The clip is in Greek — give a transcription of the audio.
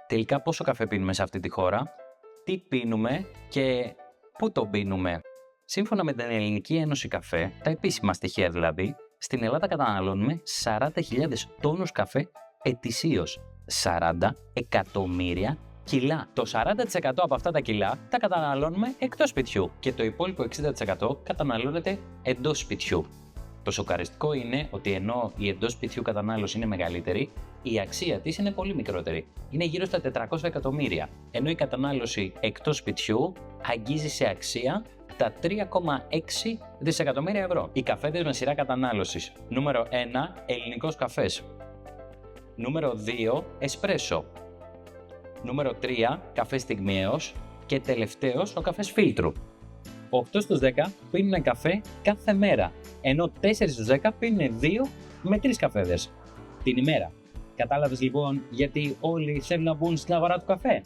Τελικά πόσο καφέ πίνουμε σε αυτή τη χώρα, τι πίνουμε και πού το πίνουμε. Σύμφωνα με την Ελληνική Ένωση Καφέ, τα επίσημα στοιχεία δηλαδή, στην Ελλάδα καταναλώνουμε 40.000 τόνους καφέ ετησίως. 40 εκατομμύρια κιλά. Το 40% από αυτά τα κιλά τα καταναλώνουμε εκτός σπιτιού και το υπόλοιπο 60% καταναλώνεται εντός σπιτιού. Το σοκαριστικό είναι ότι ενώ η εντός σπιτιού κατανάλωση είναι μεγαλύτερη, η αξία της είναι πολύ μικρότερη. Είναι γύρω στα 400 εκατομμύρια, ενώ η κατανάλωση εκτός σπιτιού αγγίζει σε αξία τα 3,6 δισεκατομμύρια ευρώ. Οι καφέδες με σειρά κατανάλωσης. Νούμερο 1, ελληνικός καφές. Νούμερο 2, εσπρέσο. Νούμερο 3, καφές στιγμιαίος. Και τελευταίος, ο καφές φίλτρου. 8 στους 10 πίνουν καφέ κάθε μέρα, ενώ 4 στους 10 πίνουν 2 με 3 καφέδες την ημέρα. Κατάλαβες λοιπόν γιατί όλοι θέλουν να μπουν στην αγορά του καφέ?